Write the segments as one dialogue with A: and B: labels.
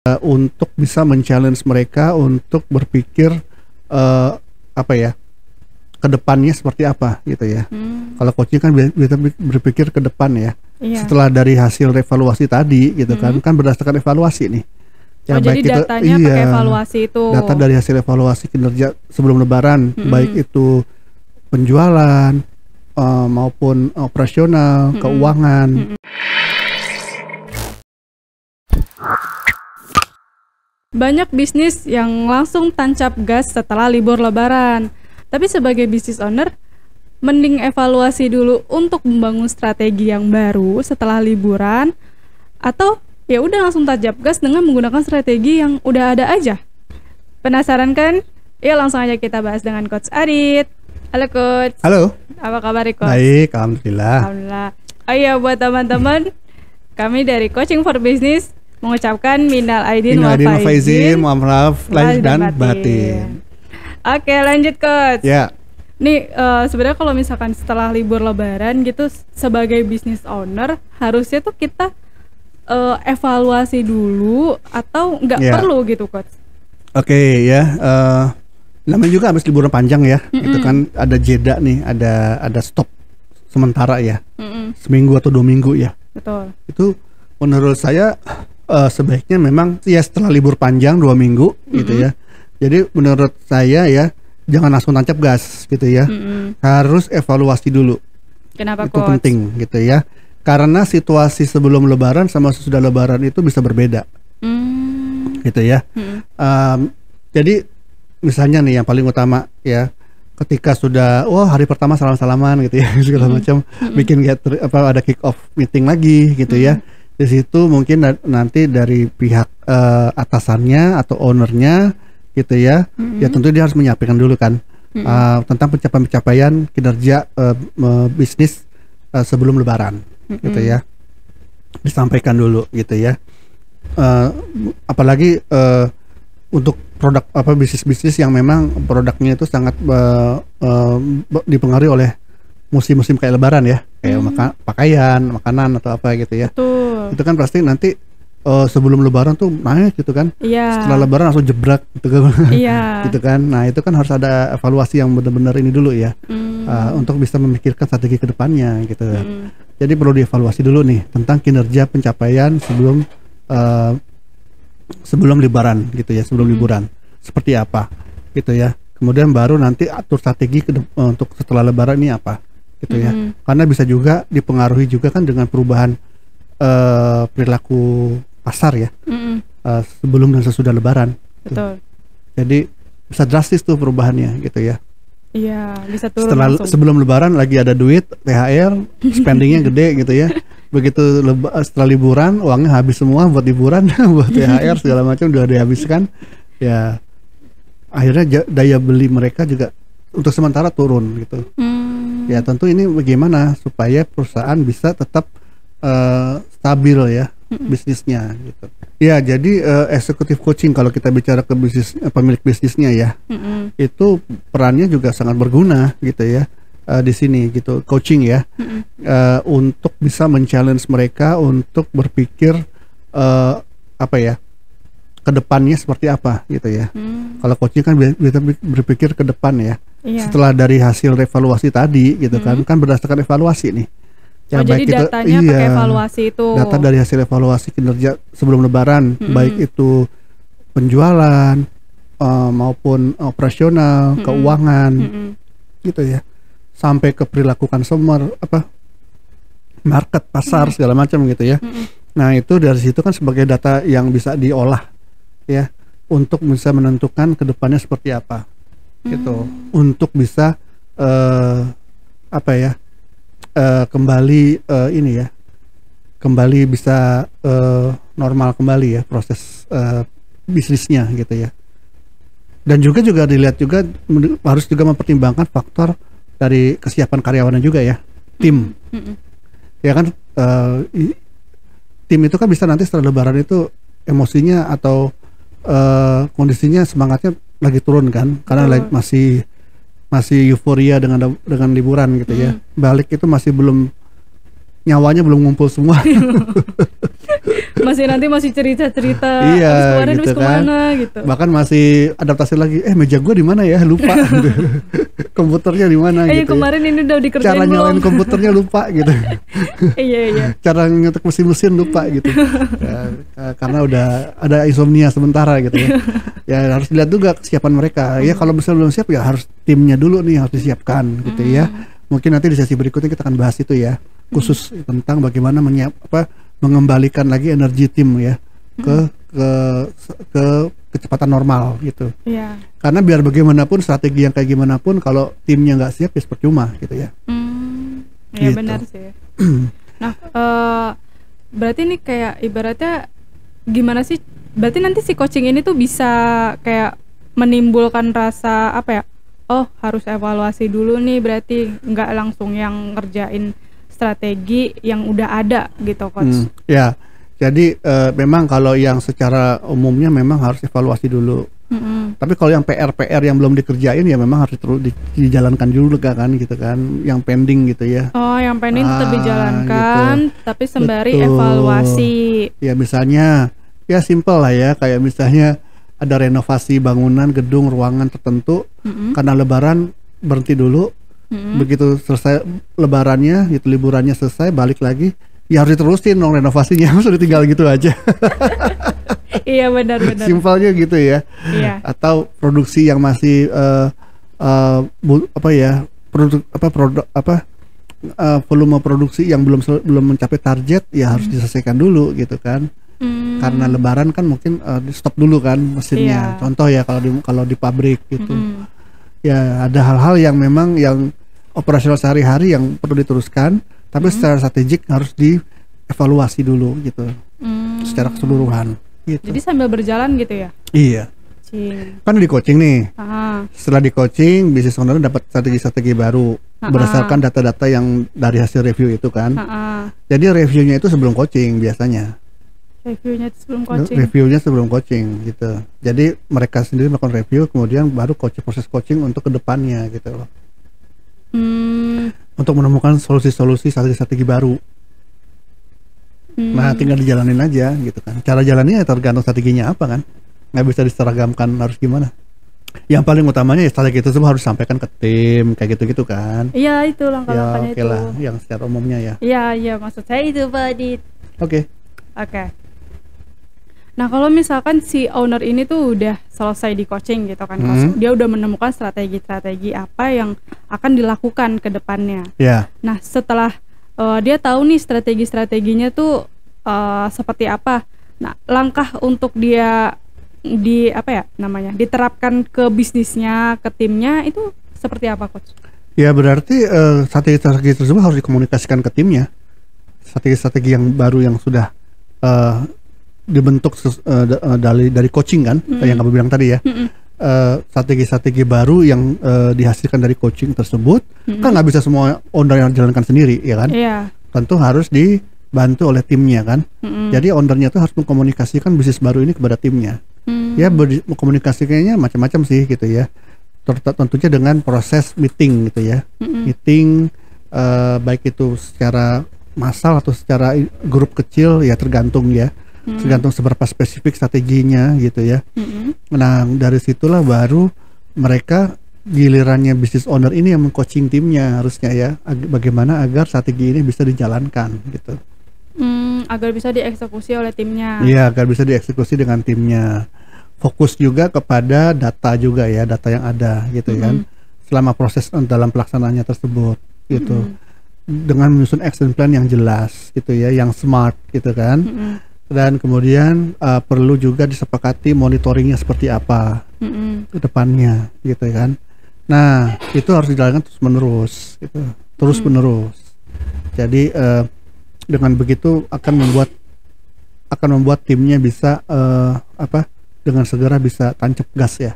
A: Untuk bisa men-challenge mereka untuk berpikir apa ya, ke depannya seperti apa gitu ya. Kalau coaching kan bisa berpikir ke depan ya.
B: Iya.
A: Setelah dari hasil evaluasi tadi gitu kan berdasarkan evaluasi nih.
B: Oh, jadi datanya pakai evaluasi itu.
A: Data dari hasil evaluasi kinerja sebelum lebaran, baik itu penjualan maupun operasional, keuangan.
B: Banyak bisnis yang langsung tancap gas setelah libur lebaran. Tapi sebagai business owner, mending evaluasi dulu untuk membangun strategi yang baru setelah liburan, atau ya udah langsung tancap gas dengan menggunakan strategi yang udah ada aja. Penasaran kan? Yuk langsung aja kita bahas dengan Coach Adit. Halo Coach.
A: Halo.
B: Apa kabar Coach?
A: Baik, alhamdulillah.
B: Alhamdulillah. Oh iya, buat teman-teman, kami dari Coaching for Business mengucapkan minal aidin wal faizin,
A: mohon maaf lahir dan batin.
B: Oke, lanjut Coach.
A: Ya.
B: Nih sebenarnya kalau misalkan setelah libur lebaran gitu, sebagai business owner harusnya tuh kita evaluasi dulu atau nggak perlu gitu Coach?
A: Oke, ya. Namanya juga habis liburan panjang ya. Itu kan ada jeda nih, ada stop sementara ya. Seminggu atau 2 minggu ya.
B: Betul.
A: Itu menurut saya sebaiknya memang ya setelah libur panjang 2 minggu gitu ya. Jadi menurut saya ya jangan langsung tancap gas gitu ya. Harus evaluasi dulu.
B: Kenapa
A: itu
B: Coach?
A: Penting gitu ya. Karena situasi sebelum lebaran sama sesudah lebaran itu bisa berbeda. Gitu ya. Jadi misalnya nih yang paling utama ya, ketika sudah hari pertama salam-salaman gitu ya, segala macam, bikin ada kick off meeting lagi gitu ya. Di situ mungkin nanti dari pihak atasannya atau ownernya gitu ya, ya tentu dia harus menyampaikan dulu kan tentang pencapaian kinerja bisnis sebelum lebaran gitu ya, disampaikan dulu gitu ya. Apalagi untuk produk bisnis yang memang produknya itu sangat dipengaruhi oleh musim-musim kayak lebaran ya, kayak pakaian, makanan atau apa gitu ya.
B: Betul.
A: Itu kan pasti nanti sebelum lebaran tuh naik gitu kan.
B: Iya.
A: Setelah lebaran langsung jebrak gitu kan.
B: Iya.
A: Gitu kan. Nah, itu kan harus ada evaluasi yang benar-benar ini dulu ya. Untuk bisa memikirkan strategi ke depannya gitu. Jadi perlu dievaluasi dulu nih tentang kinerja pencapaian sebelum lebaran gitu ya, sebelum liburan. Seperti apa gitu ya. Kemudian baru nanti atur strategi untuk setelah lebaran ini apa gitu ya. Karena bisa juga dipengaruhi juga kan dengan perubahan perilaku pasar ya, sebelum dan sesudah lebaran.
B: Betul.
A: Jadi bisa drastis tuh perubahannya gitu ya.
B: Iya, bisa turun langsung.
A: Sebelum lebaran lagi ada duit, THR, spendingnya gede gitu ya. Begitu setelah liburan uangnya habis semua buat liburan, buat THR segala macam udah dihabiskan. Ya akhirnya daya beli mereka juga untuk sementara turun gitu. Ya tentu ini bagaimana supaya perusahaan bisa tetap stabil ya bisnisnya gitu. Ya jadi eksekutif coaching kalau kita bicara ke bisnis pemilik bisnisnya ya, itu perannya juga sangat berguna gitu ya di sini gitu, coaching ya, untuk bisa men-challenge mereka untuk berpikir apa ya, ke depannya seperti apa gitu ya. Kalau coaching kan bisa berpikir ke depan ya. Setelah dari hasil evaluasi tadi gitu kan berdasarkan evaluasi nih.
B: Ya, jadi datanya pakai evaluasi itu.
A: Data dari hasil evaluasi kinerja sebelum lebaran, baik itu penjualan maupun operasional, keuangan, gitu ya, sampai ke perilaku consumer, market, pasar segala macam gitu ya. Nah itu dari situ kan sebagai data yang bisa diolah ya, untuk bisa menentukan kedepannya seperti apa, gitu, untuk bisa kembali ini ya, kembali bisa normal kembali ya proses bisnisnya gitu ya. Dan juga dilihat juga harus juga mempertimbangkan faktor dari kesiapan karyawannya juga ya, tim. Ya kan tim itu kan bisa nanti setelah lebaran itu emosinya atau kondisinya semangatnya lagi turun kan, karena masih euforia dengan liburan gitu ya. Balik itu masih belum nyawanya belum ngumpul semua.
B: masih cerita-cerita
A: Iya,
B: habis kemarin
A: gitu
B: habis
A: kan.
B: kemana gitu.
A: Bahkan masih adaptasi lagi. Meja gua di mana ya? Lupa. Gitu. Komputernya di mana gitu. Ya.
B: Kemarin ini udah dikerjain
A: Cara
B: belum?
A: nyalain komputernya lupa gitu.
B: Iya.
A: Cara ngetik mesin lupa gitu. Karena udah ada insomnia sementara gitu ya. Ya harus dilihat juga kesiapan mereka. Ya kalau misalnya belum siap ya harus timnya dulu nih harus disiapkan gitu ya. Mungkin nanti di sesi berikutnya kita akan bahas itu ya. Khusus tentang bagaimana mengembalikan lagi energi tim ya ke kecepatan normal gitu.
B: Iya.
A: Karena biar bagaimanapun strategi yang kayak gimana pun kalau timnya nggak siap ya percuma gitu ya.
B: Iya
A: Gitu.
B: benar sih. Nah, berarti ini kayak ibaratnya gimana sih? Berarti nanti si coaching ini tuh bisa kayak menimbulkan rasa apa ya? Oh, harus evaluasi dulu nih, berarti nggak langsung yang ngerjain strategi yang udah ada gitu, coach.
A: Ya, jadi memang kalau yang secara umumnya memang harus evaluasi dulu. Tapi kalau yang PR yang belum dikerjain ya memang harus terus dijalankan dulu kan gitu kan, yang pending gitu ya.
B: Oh, yang pending tetap dijalankan,
A: gitu.
B: tapi sembari
A: Betul.
B: evaluasi.
A: Ya misalnya, ya simple lah ya, kayak misalnya ada renovasi bangunan, gedung, ruangan tertentu, karena Lebaran berhenti dulu. Begitu selesai lebarannya, gitu liburannya selesai, balik lagi, ya harus diterusin dong renovasinya, sudah tinggal gitu aja.
B: Iya benar-benar.
A: Simpelnya gitu ya.
B: Iya.
A: Atau produksi yang masih volume produksi yang belum mencapai target, ya harus diselesaikan dulu gitu kan. Karena lebaran kan mungkin di stop dulu kan mesinnya.
B: Iya.
A: Contoh ya kalau di pabrik gitu. Ya ada hal-hal yang memang yang operasional sehari-hari yang perlu diteruskan, tapi secara strategik harus dievaluasi dulu gitu. Secara keseluruhan gitu.
B: Jadi sambil berjalan gitu ya?
A: Iya. Kan di coaching nih. Setelah di coaching, business owner dapat strategi-strategi baru berdasarkan data-data yang dari hasil review itu kan. Jadi reviewnya itu sebelum coaching biasanya. Reviewnya sebelum coaching gitu. Jadi mereka sendiri melakukan review, kemudian baru proses coaching untuk kedepannya gitu loh. Untuk menemukan solusi-solusi strategi baru. Nah tinggal dijalanin aja gitu kan. Cara jalannya ya tergantung strateginya apa kan. Nggak bisa diseragamkan harus gimana. Yang paling utamanya ya strategi itu semua harus disampaikan ke tim kayak gitu-gitu kan.
B: Iya itu langkah-langkahnya
A: ya, lah, yang secara umumnya ya.
B: Iya maksud saya itu Pak Adit.
A: Oke.
B: Nah kalau misalkan si owner ini tuh udah selesai di coaching gitu kan, dia udah menemukan strategi-strategi apa yang akan dilakukan ke depannya. Nah setelah dia tahu nih strategi-strateginya tuh seperti apa. Nah langkah untuk dia diterapkan ke bisnisnya, ke timnya itu seperti apa, coach?
A: Ya berarti strategi-strategi tersebut harus dikomunikasikan ke timnya. Strategi-strategi yang baru yang sudah dibentuk dari coaching kan, yang kamu bilang tadi ya. Strategi-strategi baru yang dihasilkan dari coaching tersebut kan nggak bisa semua owner yang jalankan sendiri ya kan. Tentu harus dibantu oleh timnya kan. Jadi ownernya tuh harus mengkomunikasikan bisnis baru ini kepada timnya. Ya komunikasikannya macam-macam sih gitu ya. Tentunya dengan proses meeting gitu ya. Meeting baik itu secara massal atau secara grup kecil ya tergantung ya. Tergantung seberapa spesifik strateginya gitu ya. Nah dari situlah baru mereka gilirannya business owner ini yang meng-coaching timnya harusnya ya, bagaimana agar strategi ini bisa dijalankan gitu.
B: Agar bisa dieksekusi oleh timnya.
A: Iya, agar bisa dieksekusi dengan timnya. Fokus juga kepada data juga ya, data yang ada gitu kan. Selama proses dalam pelaksanaannya tersebut gitu. Dengan menyusun action plan yang jelas gitu ya, yang smart gitu kan. Dan kemudian perlu juga disepakati monitoringnya seperti apa ke depannya gitu kan. Nah itu harus dijalankan terus menerus gitu, terus menerus. Jadi dengan begitu akan membuat timnya bisa dengan segera bisa tancap gas ya.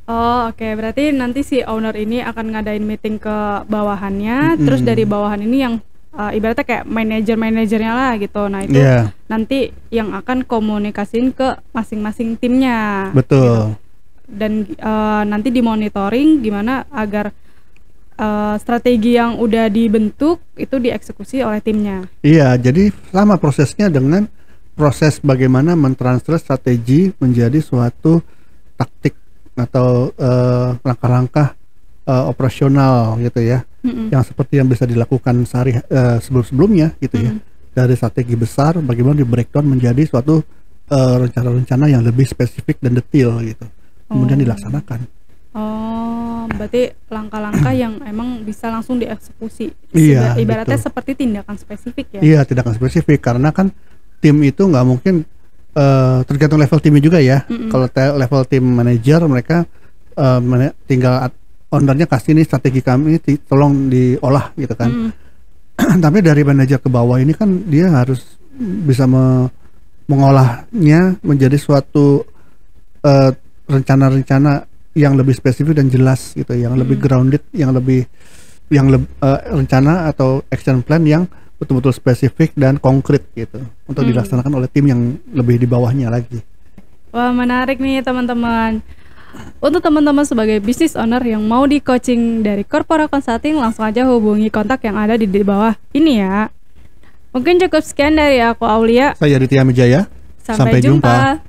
B: Oh oke. Berarti nanti si owner ini akan ngadain meeting ke bawahannya, terus dari bawahan ini yang ibaratnya kayak manajernya lah gitu. Nah itu nanti yang akan komunikasiin ke masing-masing timnya.
A: Betul.
B: Gitu. Dan nanti dimonitoring gimana agar strategi yang udah dibentuk itu dieksekusi oleh timnya.
A: Iya, jadi sama prosesnya dengan proses bagaimana mentransfer strategi menjadi suatu taktik atau langkah-langkah operasional gitu ya, yang seperti yang bisa dilakukan sehari sebelum-sebelumnya gitu ya. Dari strategi besar bagaimana di breakdown menjadi suatu rencana-rencana yang lebih spesifik dan detail gitu, kemudian dilaksanakan.
B: Oh, berarti langkah-langkah yang emang bisa langsung dieksekusi.
A: Iya,
B: Ibaratnya
A: betul.
B: seperti tindakan spesifik ya.
A: Iya, tindakan spesifik karena kan tim itu nggak mungkin tergantung level timnya juga ya. Kalau level tim manager mereka tinggal ownernya kasih nih strategi kami tolong diolah gitu kan. Tapi dari manajer ke bawah ini kan dia harus bisa mengolahnya menjadi suatu rencana-rencana yang lebih spesifik dan jelas gitu, yang lebih grounded, yang lebih rencana atau action plan yang betul-betul spesifik dan konkret gitu untuk dilaksanakan oleh tim yang lebih di bawahnya lagi.
B: Wah, menarik nih teman-teman. Untuk teman-teman sebagai business owner yang mau di coaching dari Corpora Consulting, langsung aja hubungi kontak yang ada di bawah ini ya. Mungkin cukup sekian dari aku, Aulia.
A: Saya Aditya Mijaya.
B: Sampai jumpa.